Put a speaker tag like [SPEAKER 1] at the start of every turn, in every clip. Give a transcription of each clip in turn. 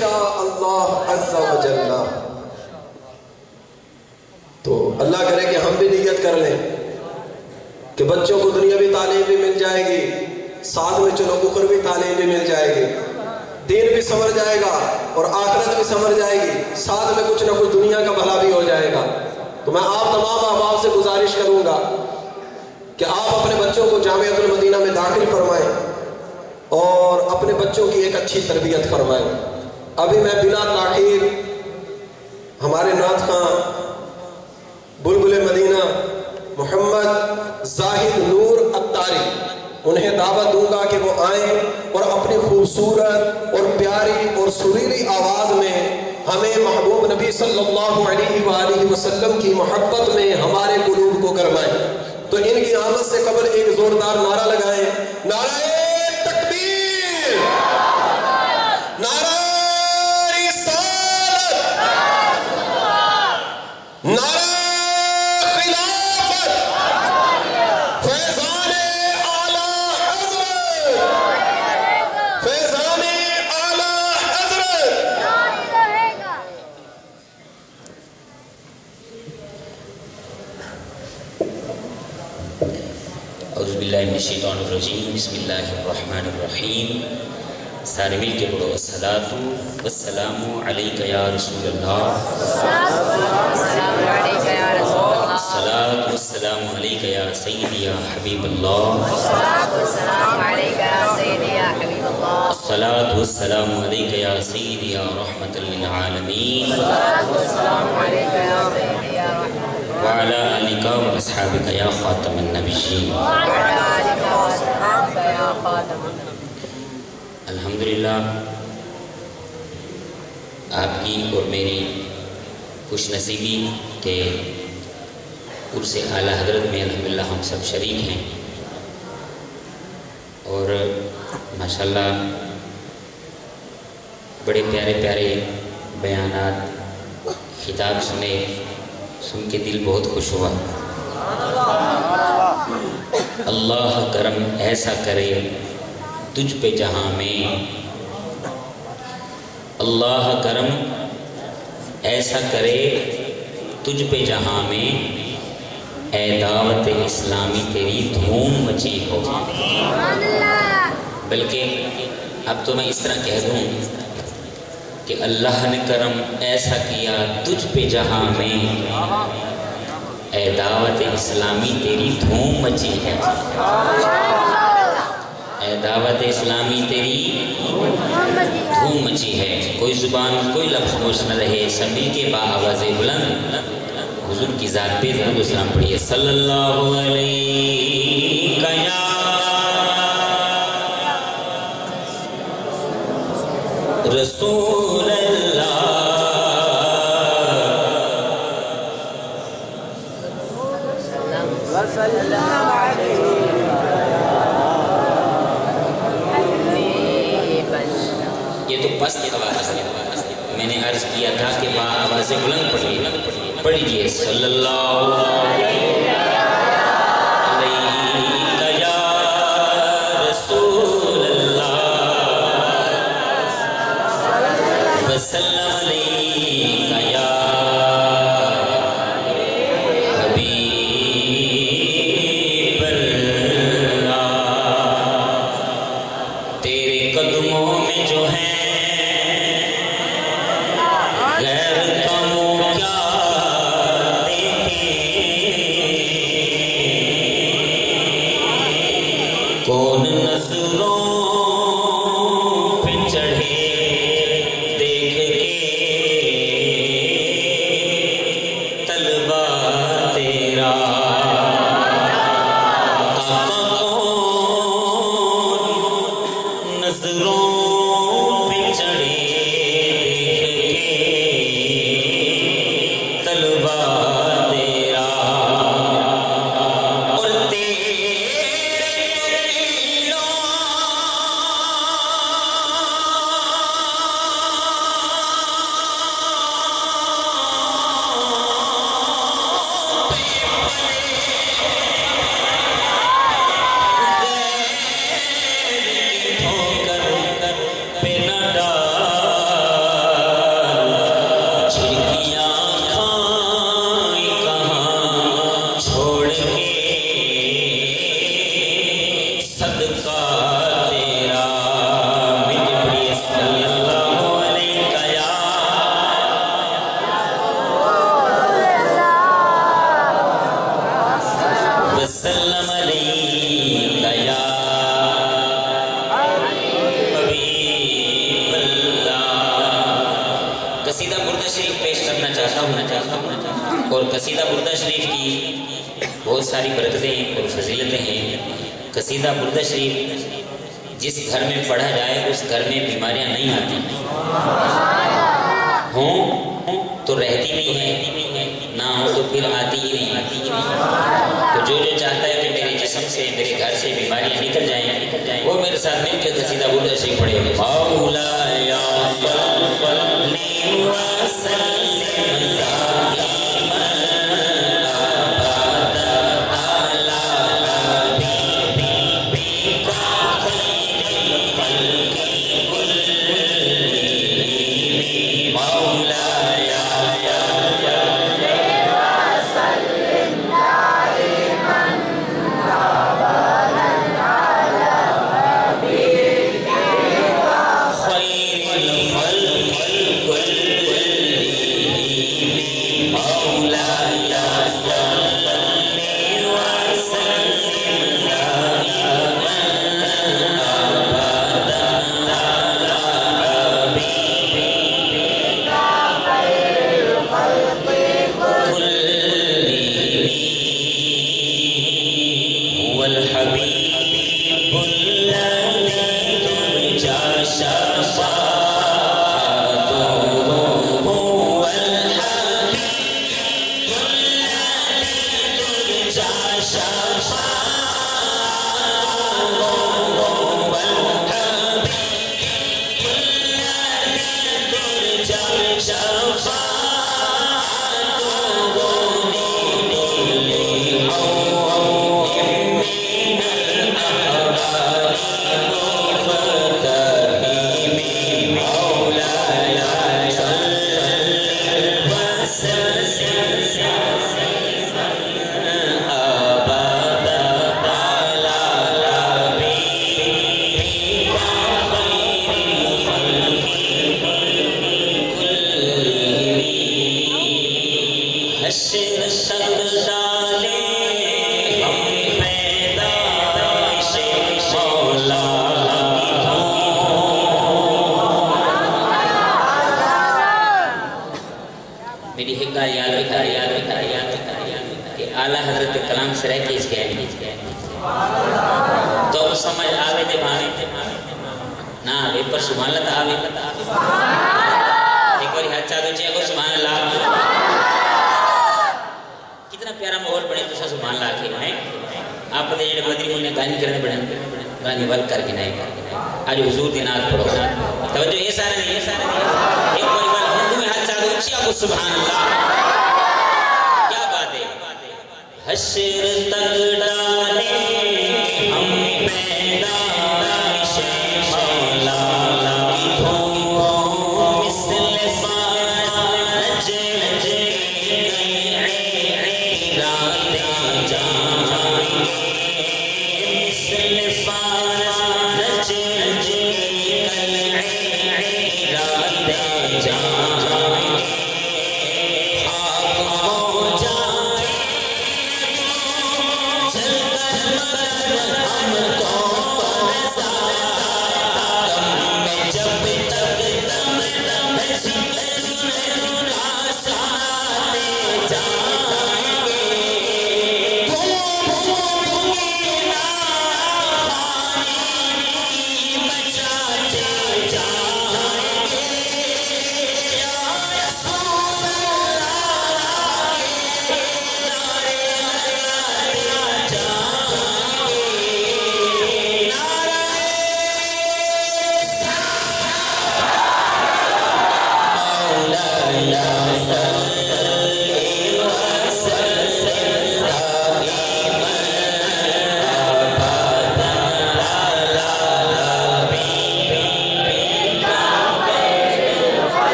[SPEAKER 1] انشاء اللہ عز و جل. تو اللہ کرے کہ ہم بھی نیت کر لیں کہ بچوں کو دنیاوی تعلیم بھی مل جائے گی، ساتھ میں چلو اخروی تعلیم بھی مل جائے گی، دین بھی سمجھ جائے گا اور آخرت بھی سمجھ جائے گی، ساتھ میں کچھ نہ کچھ دنیا کا بھلا بھی ہو جائے گا. تو میں آپ تمام احباب سے گزارش کروں گا کہ آپ اپنے بچوں کو جامعۃ المدینہ میں داخل فرمائیں اور اپنے بچوں کی ایک اچھی تربیت فرمائیں. ابھی میں بلا تاخیر ہمارے نعت خواں بلبل مدینہ محمد زاہد نور عطاری انہیں دعوت دوں گا کہ وہ آئیں اور اپنی خوبصورت اور پیاری اور سریلی آواز میں ہمیں محبوب نبی صلی اللہ علیہ وآلہ وسلم کی محبت میں ہمارے قلوب کو گرمائیں. تو ان کی آمد سے قبل ایک زوردار نعرہ لگائیں. نعرہ تکبیر، نعرہ رسالت، نعرہ خلافت، فیضان اعلیٰ حضرت، فیضان اعلیٰ حضرت.
[SPEAKER 2] اعوذ باللہ من الشیطان الرجیم، بسم اللہ الرحمن الرحیم. سارے مل کے پڑھو. الصلاۃ والسلام علیک یا رسول اللہ، الصلاۃ والسلام علیک یا سیدی یا حبیب اللہ، الصلاۃ والسلام علیک یا سیدی یا رحمت للعالمین، وعلی آلک و اصحابک یا خاتم النبیین. الحمدللہ آپ کی اور میری خوش نصیبی کہ عرس اعلیٰ حضرت میں الحمدللہ ہم سب شریک ہیں اور ماشاءاللہ بڑے پیارے پیارے بیانات خطاب سنے، سن کے دل بہت خوش ہوا. اللہ کرم ایسا کرے تجھ پہ جہاں میں، اللہ کرم ایسا کرے تجھ پہ جہاں میں، اے دعوت اسلامی تیری دھوم مچی ہو. بلکہ اب تو میں اس طرح کہہ دوں کہ اللہ نے کرم ایسا کیا تجھ پہ جہاں میں، اے دعوت اسلامی تیری دھوم مچی ہے، اے دعوت اسلامی تیری دھوم مچی ہے. کوئی زبان کوئی لفظ خاموش نہ رہے، سب مل کے بآواز بلند حضور کی ذات پہ درود و سلام پڑھیے. صلی اللہ علیہ یا رسول اللہ، یہ تو پست آواز ہے. میں نے عرض کیا تھا کہ بآواز بلند پڑھیے. صلی اللہ علیہ یا رسول اللہ، وسلم علیہ یا حبیب اللہ. تیرے قدموں میں جو ہے غیر کاموں کیا کون نظروں پہ چڑھے دیکھ کے شریف پیش کرنا چاہتا ہوں اور قصیدہ بردہ شریف کی بہت ساری برکتیں اور فضیلتیں ہیں۔ قصیدہ بردہ شریف جس گھر میں پڑھا جائے اس گھر میں بیماریاں نہیں آتی، ہوں تو رہتی بھی ہیں، نہ ہو تو پھر آتی ہی نہیں۔ تو جو چاہتا ہے کہ میرے جسم سے میرے گھر سے بیماریاں نکل جائیں وہ میرے ساتھ مل کے قصیدہ بردہ شریف پڑھے گا۔ مولایا صلی وسلم دائما ابدا علی حبیبک خیر الخلق کلہم۔ مولایا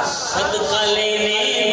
[SPEAKER 3] صدقہ لینے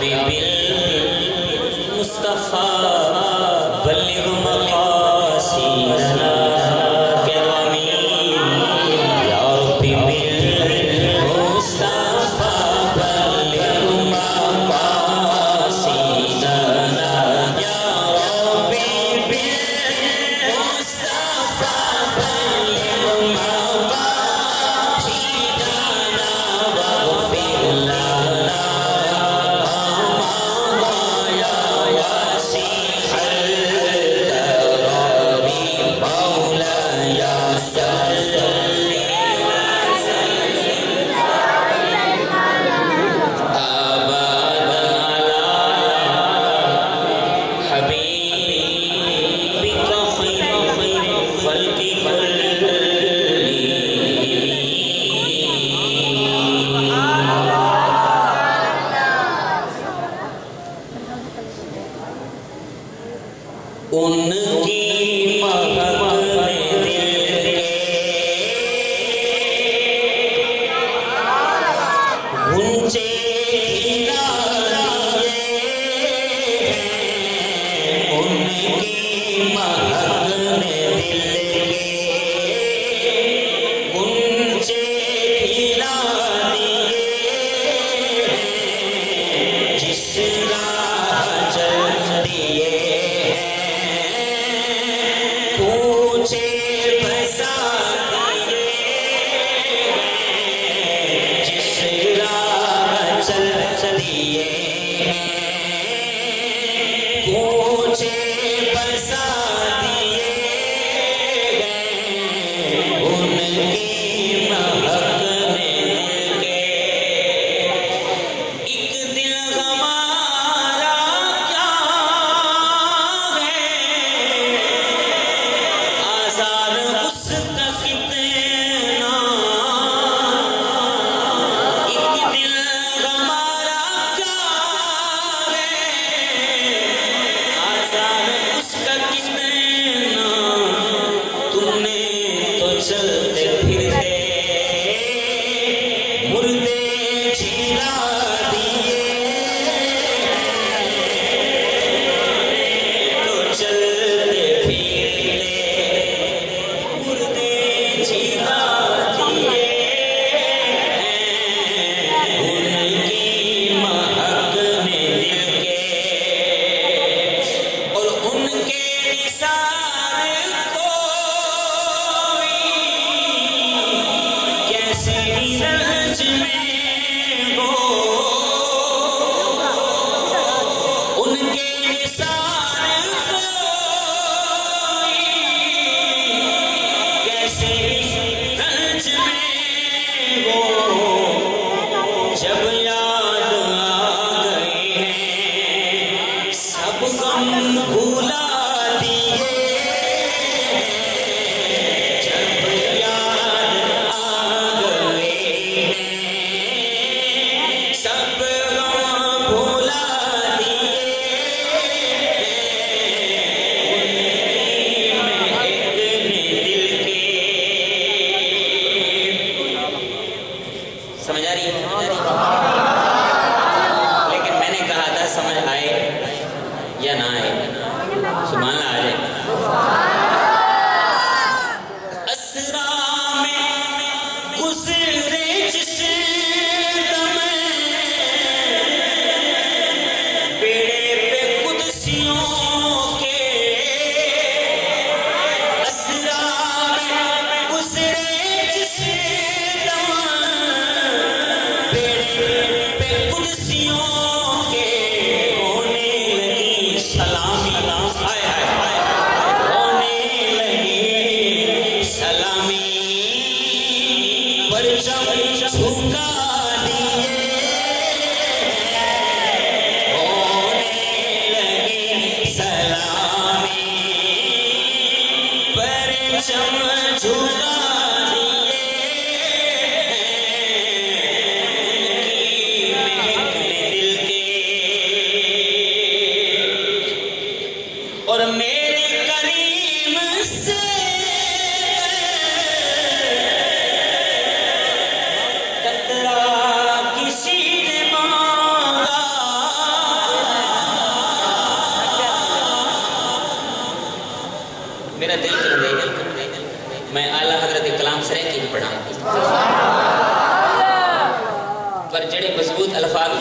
[SPEAKER 2] بالمصطفى بلغ مقاصدنا کہہ دو آمین یا ربی بالمصطفى بلغ مقاصدنا یا ربی بالمصطفى بلغ مقاصدنا واغفر لنا ان کی مہک میں دل کے گنچے ان کی مہک میں دل کے گنچے کھلا دیے جس راہ چل دیے پوچھے بسا دیے جس راہ چل دیے پوچھے بسا دیے ان کی مہک میں دل کے ایک دل ہمارا کیا ہے آزار اس کا کتنا ایک دل ہمارا کیا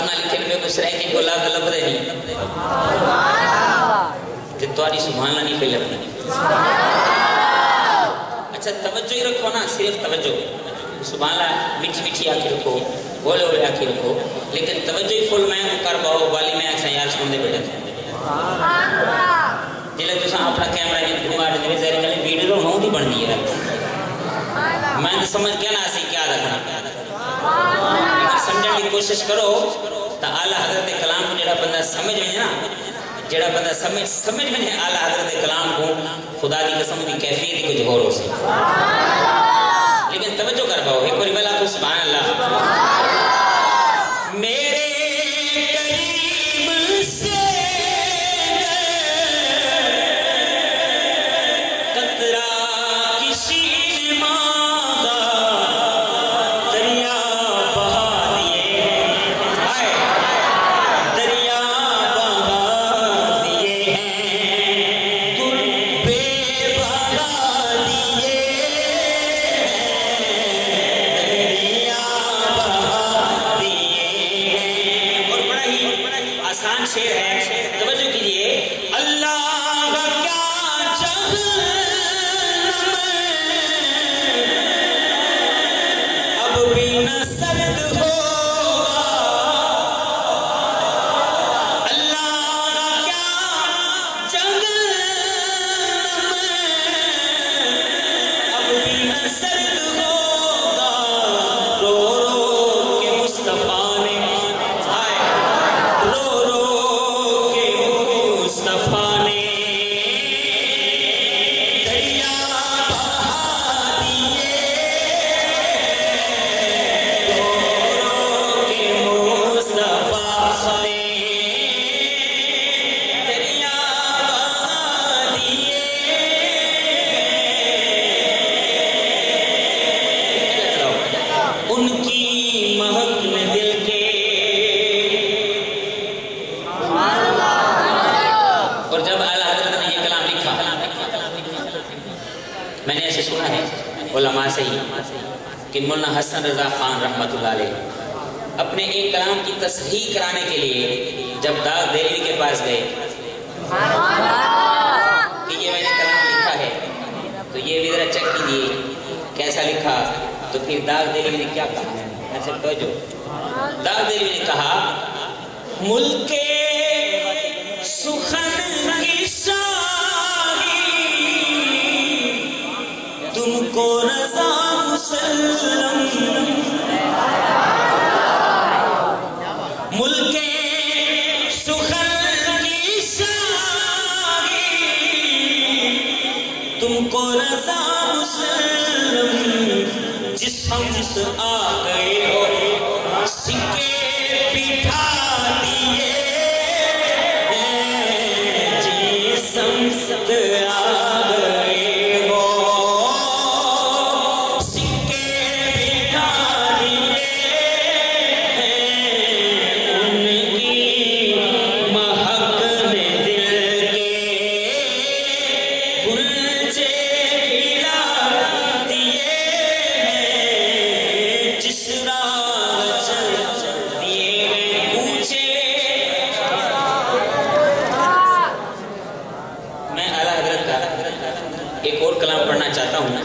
[SPEAKER 2] نہ لکھے میں کچھ رہ کے کوئی لفظ لب دے نہیں کہ تمہاری سبحان اللہ نہیں پہ لگتی. اچھا توجہ ہی رکھو نا, صرف توجہ. سبحان اللہ میٹھی میٹھی آنکھیں رکھو, بولے بولے آنکھیں رکھو, لیکن توجہ ہی فل میں کر باؤ والی میں اچھا یار سن دے بیٹھا جلے تو اپنا کیمرہ میں گھما دے زہر کلے ویڈیو تو نہیں بن دی ہے. میں تو سمجھ گیا نا اسی کیا رکھنا, لیکن سمجھنے کی کوشش کرو تو اعلیٰ حضرت کلام کو جڑا بندہ سمجھ میں نا, جڑا بندہ سمجھ میں اعلیٰ حضرت کلام کو خدا دی قسم دی کیفیت دی کچھ اور ہو سی. لیکن توجہ کر پاؤ ایک باری بلا تو سبحان اللہ. میرے قریب سے قطرہ کسی نے مانگا دریا بہا دیے, دریا بہا دیے ہیں, تربے بہا دیے, دریا بہا دیے ہیں. اور بڑا ہی آسان شعر ہے, توجہ کیجئے. اللہ کا کیا جہنم اب بھی نہ سرد ہوگا, اللہ کا کیا جہنم اب بھی نہ سرد ہوگا, رو رو کے مصطفیٰ نے رو رو کے مصطفیٰ نے دریا بہا دیے, رو رو کے مصطفیٰ نے دریا بہا دیے. ان کی مہک میں دل کے, اور جب اعلیٰ حضرت نے یہ کلام لکھا, میں نے ایسے سنا ہے علماء سے ہی کہ مولانا حسن رضا خان رحمت اللہ علیہ اپنے ایک کلام کی تصحیح کرانے کے لیے جب داغ دہلوی کے پاس گئے کہ یہ میں نے کلام لکھا ہے تو یہ بھی ذرا چیک کیجیے کیسا لکھا. تو پھر داغ دہلوی نے کیا کہا, ایسے توجہ. داغ دہلوی نے کہا ملک سخن کی شاہی تم کو رضا مسلم, ملک سخن کی شاہی تم کو رضا مسلم, جس ہم آ گئے ہو سکے بٹھا دیے, جس ہم آ گئے ہو سکے بٹھا دیے, ان کی مہک میں دل کے گلچے کھلا دیے, جس راہ چل دیے پوچھے. میں اعلیٰ حضرت کا ایک اور کلام پڑھنا چاہتا ہوں,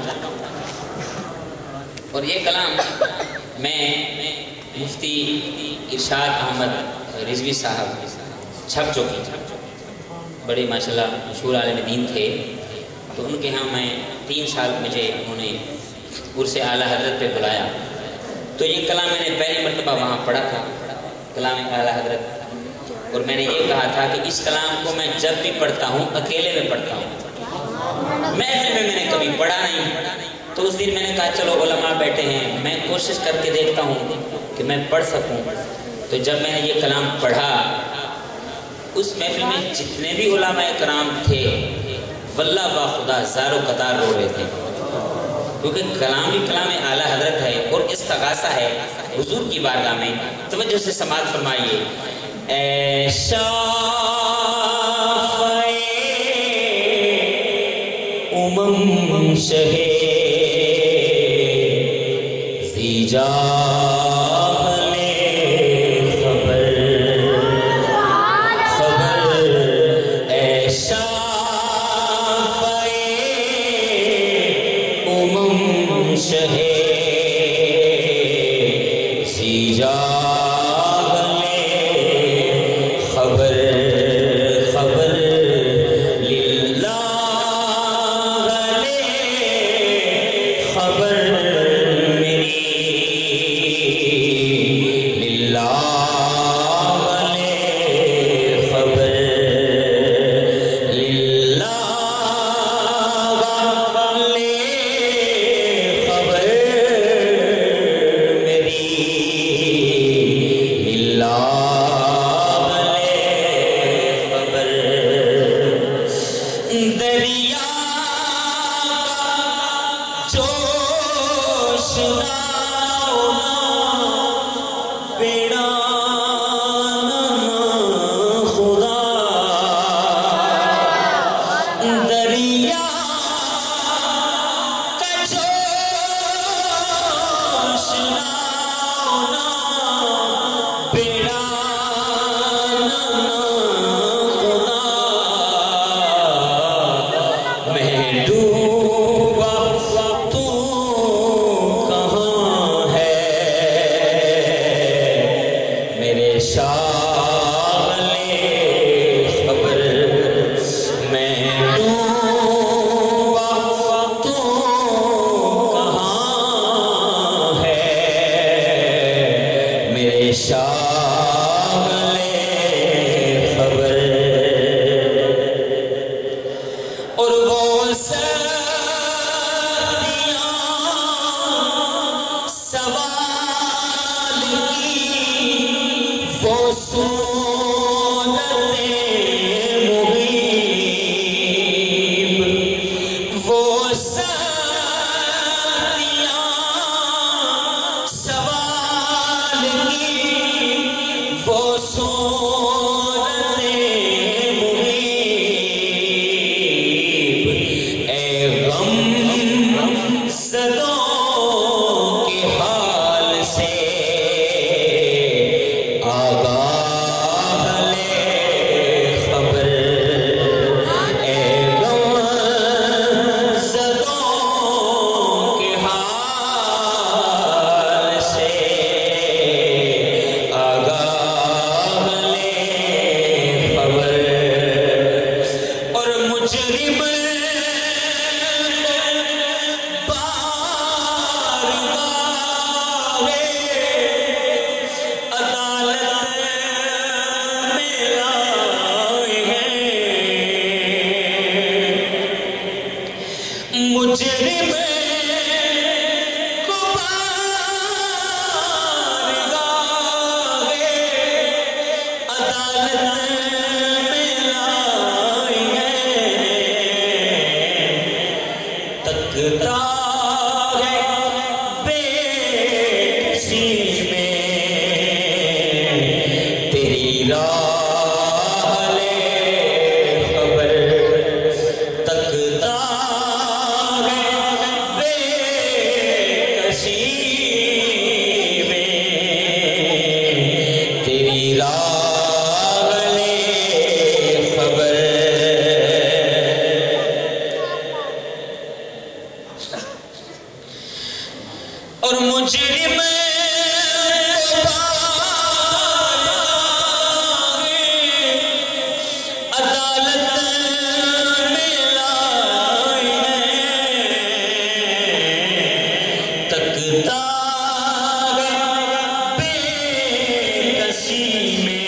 [SPEAKER 2] اور یہ کلام میں مفتی ارشاد احمد رضوی صاحب چھپ چکی, بڑے ماشاءاللہ مشہور عالم دین تھے, تو ان کے ہاں میں 3 سال مجھے انہوں نے عرص اعلیٰ حضرت پہ بلایا. تو یہ کلام میں نے پہلی مرتبہ وہاں پڑھا تھا, کلام اعلیٰ حضرت, اور میں نے یہ کہا تھا کہ اس کلام کو میں جب بھی پڑھتا ہوں اکیلے میں پڑھتا ہوں, محفل میں نے کبھی پڑھا نہیں. تو اس دن میں نے کہا چلو علماء بیٹھے ہیں, میں کوشش کر کے دیکھتا ہوں کہ میں پڑھ سکوں. تو جب میں نے یہ کلام پڑھا اس محفل میں جتنے بھی علماء کرام تھے واللہ با خدا زارو قطار رو رہے تھے, کیونکہ کلام بھی کلام اعلیٰ حضرت ہے اور استغاثہ ہے حضور کی بارگاہ میں. توجہ سے سماعت فرمائیے. اے شافعِ امم شہ زیجا خبر خبر خبر للہ خبر میری للہ خبر للہ خبر میری للہ خبر دریا جوش بیڑا خدا دریا کا جوش بیڑا خدا میں ڈوبا تو کہاں ہے میرے شاغلِ خبر میں ڈوبا تو کہاں ہے میرے شاغلِ خبر اور وہ سردیاں سوال کی وہ صورتیں محیب وہ سردیاں سوال کی وہ صورتیں محیب اے غم زدوں کے حال سے آگاہ لے خبر اے غم زدوں کے حال سے آگاہ لے خبر اور مجرم مجرم کو بارگاہ عدالت میں لائے تکتا ہے بے کسی میں تیری راہ لے خبر تکتا اور مجرم عدالت میں لائے تکتا بے کسی میں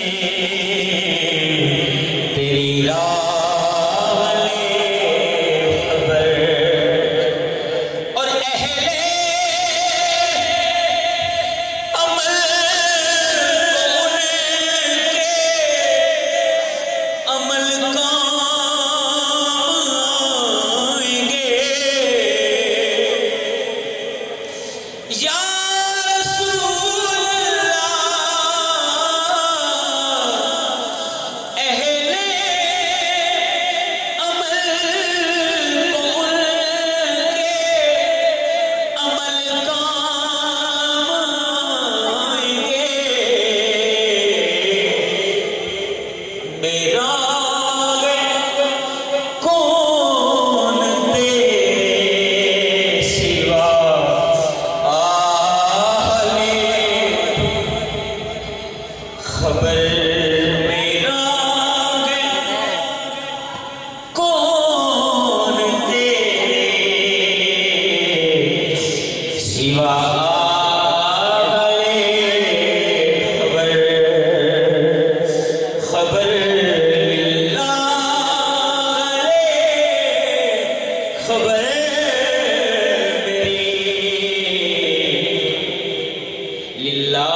[SPEAKER 2] تیری راہ لے خبر اور اہل خبر میرا خبر للہ خبر میری للہ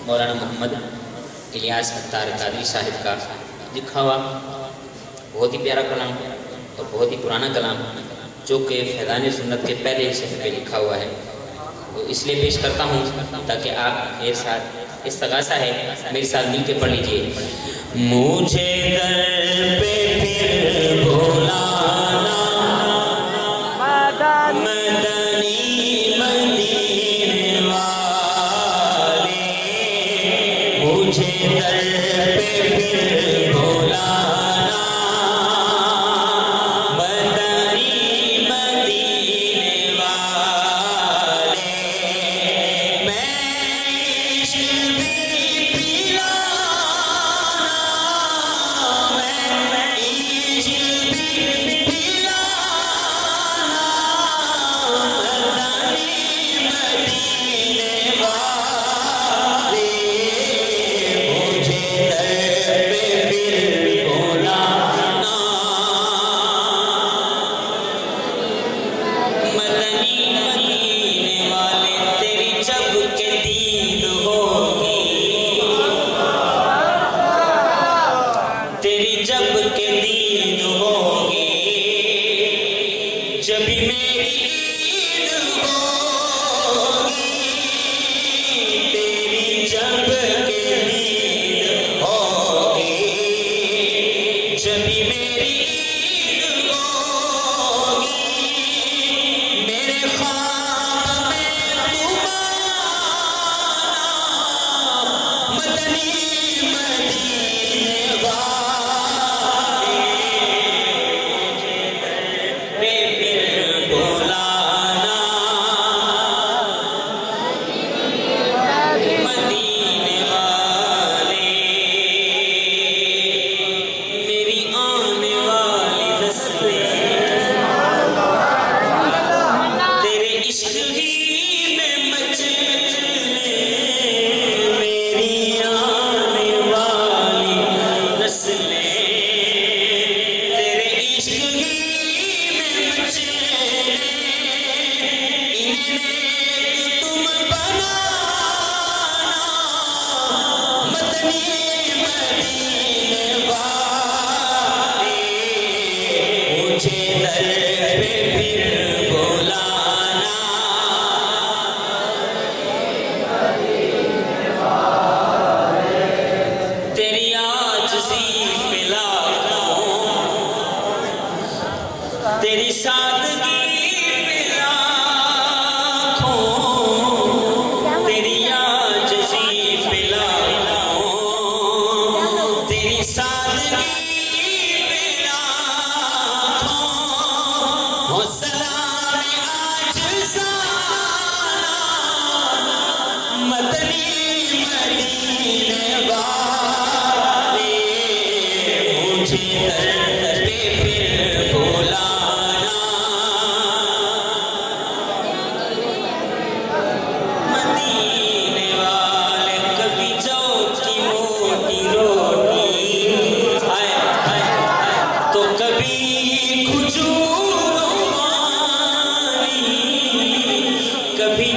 [SPEAKER 2] مولانا محمد الیاس اتار قادری صاحب کا لکھا ہوا بہت ہی پیارا کلام اور بہت ہی پرانا کلام جو کہ فیضان سنت کے پہلے صفحے پہ لکھا ہوا ہے، وہ اس لیے پیش کرتا ہوں تاکہ آپ میرے ساتھ استغاثہ ہے میرے ساتھ مل کے پڑھ لیجئے۔ مجھے در پہ پھر بھولانا مدنی مدینے والے، مجھے در پہ پھر بھولانا مدنی مدینے والے، میں عشق بھی پلانا، میں عشق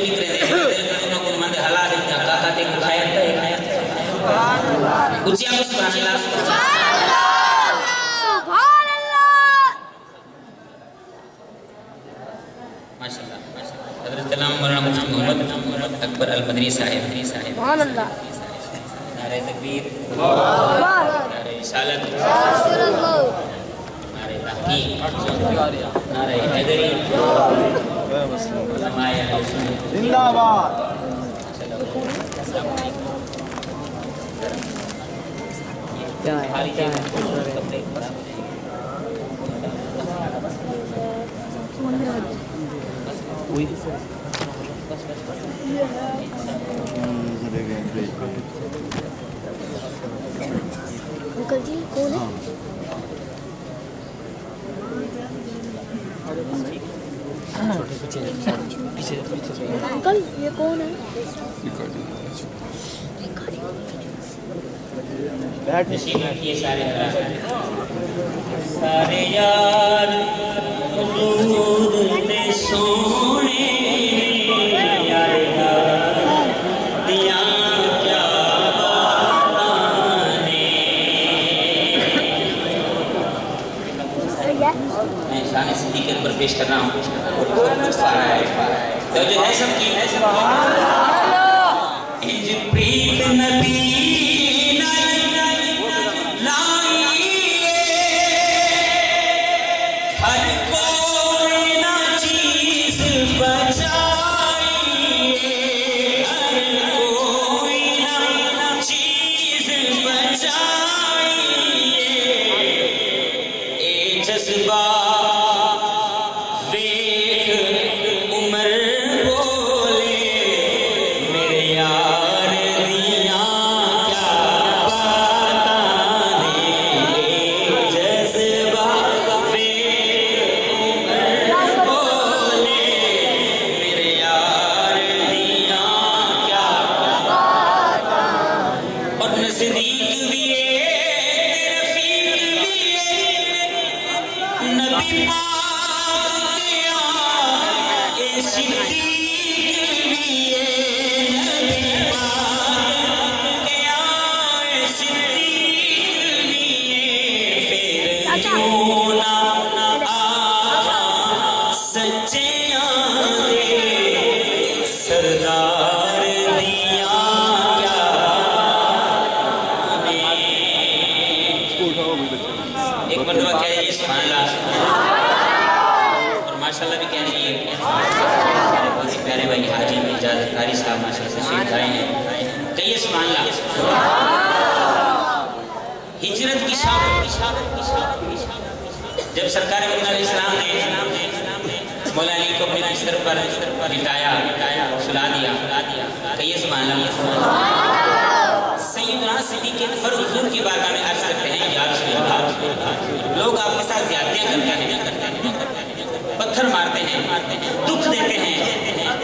[SPEAKER 2] بچے نکلے دے دل کرنے کو مند حلا دے کا تے کھایا تے اچھی آپ سبحان اللہ
[SPEAKER 3] سبحان اللہ
[SPEAKER 2] ماشاءاللہ حضرت علامہ مولانا مفتی محمد اکبر المدنی صاحب
[SPEAKER 3] سبحان اللہ
[SPEAKER 2] نعرہ تکبیر
[SPEAKER 3] اللہ
[SPEAKER 2] نعرہ رسالت
[SPEAKER 3] رسول اللہ
[SPEAKER 2] نعرہ تحقیق نعرہ حیدری علماء اہل سنت
[SPEAKER 4] زندہ باد
[SPEAKER 3] انکل جی کون ہے انکل یہ کون ہے
[SPEAKER 2] نشین رکھیے سارے یار حضور نے سونے یار دیا کیا باتانے میں شان صدیق اکبر پیش کر رہا ہوں اور بہت لطف آ رہا ہے تو جو ہے سب کی ہج پریت نبی جب سرکار مدینہ علیہ السلام نے مولا علی کو اپنے بستر پر لٹایا سلا دیا کہیے سبحان اللہ سیدنا صدیق اکبر حضور کی بارگاہ میں عرض کرتے ہیں یا رسول اللہ لوگ آپ کے ساتھ زیادتیاں کرتے ہیں پتھر مارتے ہیں دکھ دیتے ہیں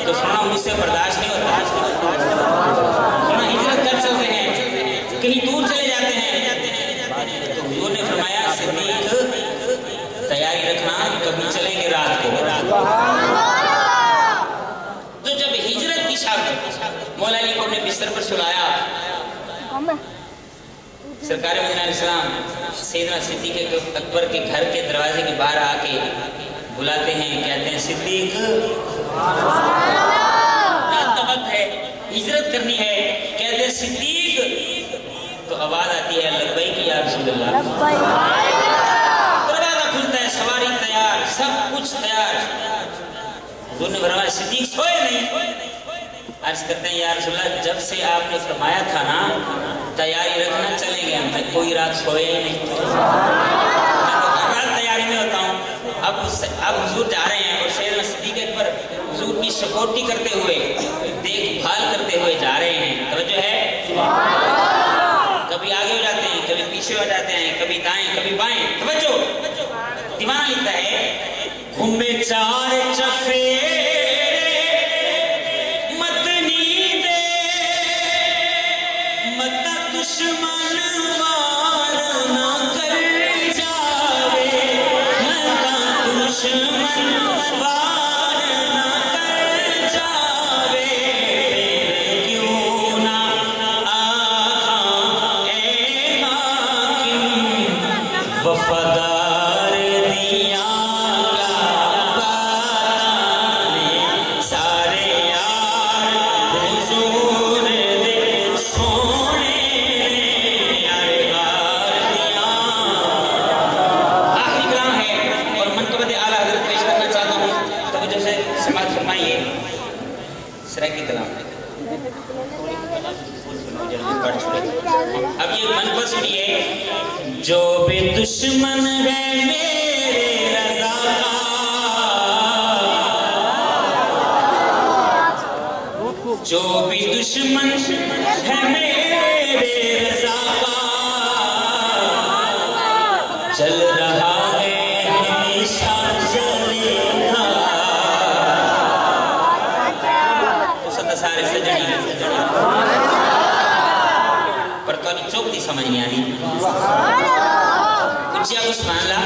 [SPEAKER 2] تو سننا مجھ سے برداشت نہیں ہوتا سننا ہجرت کر چلتے ہیں کہیں دور چلے جاتے ہیں تو حضور نے فرمایا صدیق تیاری رکھنا کبھی چلیں گے رات کو تو جب ہجرت کی شب مولا علی کو اپنے بستر پر سلایا سرکار مدینہ علیہ السلام سیدنا صدیق اکبر کے گھر کے دروازے کے باہر آ کے بلاتے ہیں کہتے ہیں صدیق رات کا وقت ہے ہجرت کرنی ہے کہتے ہیں صدیق تو آواز آتی ہے لبیک یا رسول اللہ دروازہ کھلتا ہے سواری تیار سب کچھ تیار حضور نے فرمایا صدیق سوئے نہیں عرض کرتے ہیں یا رسول اللہ جب سے آپ نے فرمایا تھا نا تیاری رکھنا چلیں گے ہم کوئی رات سوئے ہی نہیں میں تو ہر رات تیاری میں ہوتا ہوں اب حضور جا رہے ہیں اور سیدنا صدیق اکبر حضور کی سکیورٹی کرتے ہوئے دیکھ بھال کرتے ہوئے جا رہے ہیں توجہ ہے کبھی آگے ہو جاتے ہیں کبھی پیچھے ہو جاتے ہیں کبھی دائیں کبھی بائیں توجہ دیوانہ لکھتا ہے گھومے چار چفے دشمن وار نہ کر جاوے دشمن وار نہ کر جاوے اب یہ منفذ سنیے. جو بھی دشمن ہے میرے رضا کا، جو بھی دشمن ہے میرے رضا کا، چل رہا ہے ہمیشہ چلے گا. اس اندر سارے سجنی پر تو چوک دی سمجھ نہیں آنی. اچھا عثمان اللہ،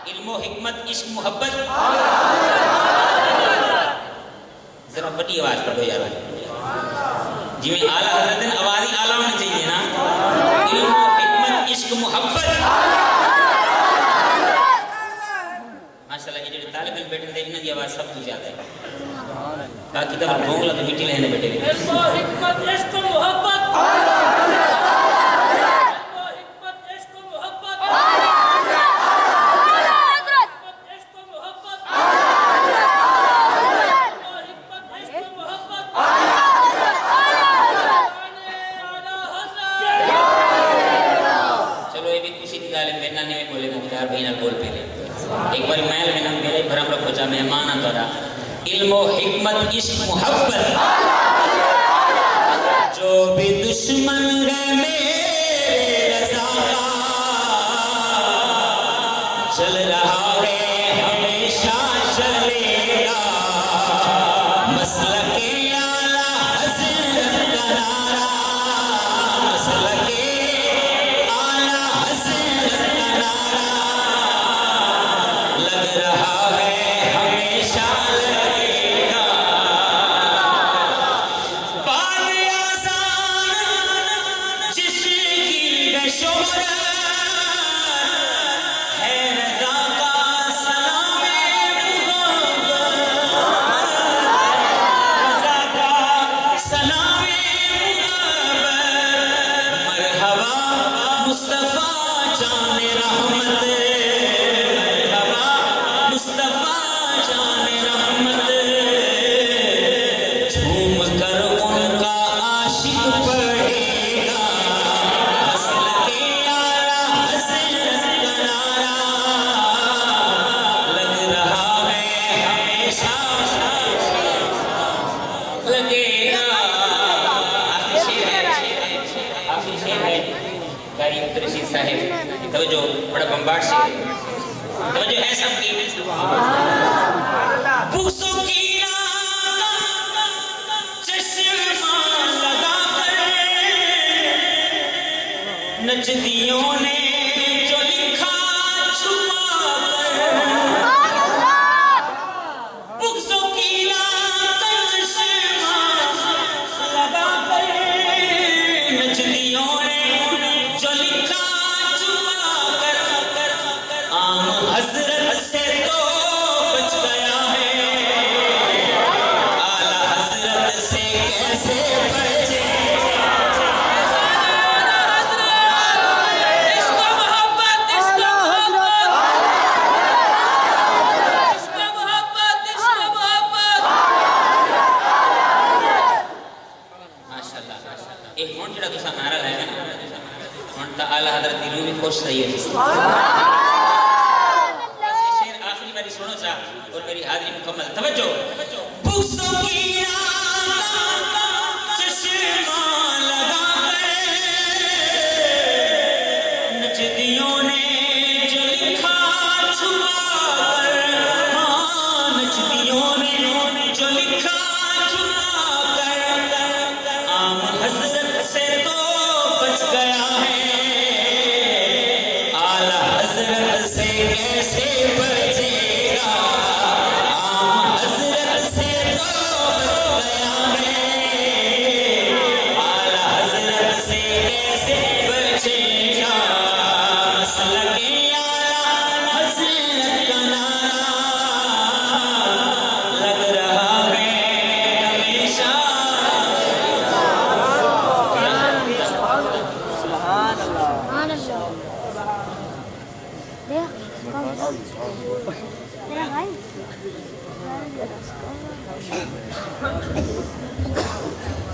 [SPEAKER 2] علم و حکمت عشق محبت. ذرا بڑی آواز پڑھو یار جی میں اعلیٰ حضرت آوازی اعلیٰ ہونا چاہیے نا. علم و حکمت عشق محبت. ماشاءاللہ یہ جو طالب علم بیٹھے تھے انہوں کی آواز سب تو زیادہ ہے. باقی تو بھونگلا تو مٹی لہنے بیٹھے گئے. علم و حکمت عشق محبت. ایک بار محل میں نام میرے بھرم رکھو چاہ مہمان آتا علم و حکمت عشق محبت. جو بھی دشمن ہے میرے رضا کا، چل رہا ہے ہمیشہ چلے گا. مسلک اعلیٰ حضرت کا نعرہ، مسلک اعلیٰ حضرت کا نعرہ لگ رہا ہے ہمیشہ لگے گا. بعد آزان جس کی شہرت ہے رضا کا سلام محبت، رضا کا سلام محبت. مرحبا مصطفیٰ جان رحمت، مصطفیٰ جان رحمت. جھوم کر ان کا عاشق پڑھے گا. مسلک اعلیٰ حضرت کا نعرہ لگ رہا ہے ہمیشہ لگے گا. آخری شعر ہے قاری عبدالرشید صاحب. توجہ بڑا بمباٹ شعر ہے. توجہ ہے سب کی. بغضوں کی چشمہ لگا کر نجدیوں نے جو لکھا چھپا کر. بغضوں کی چشمہ لگا کر نجدیوں نے جو لکھا چھپا کر. عام حضرت سے تو بچ گیا ہے، اعلیٰ حضرت سے کیسے بچے. عشق محبت عشق محبت عشق محبت عشق محبت. ماشاءاللہ ایک ہون جڑا تسا نعرہ لائے گا نا ہون تا اعلیٰ حضرت دی روح بھی خوش رہی ہے. آخری باری سنو سا اور میری حاضری مکمل. توجہ. بغضوں کی چشمہ لگا کر نجدیوں نے جو لکھا چھپا کر. نجدیوں نے جو لکھا چھپا کر. عام حضرت سے تو بچ گیا ہے، اعلیٰ حضرت سے کیسے بچے گا. عام حضرت سے تو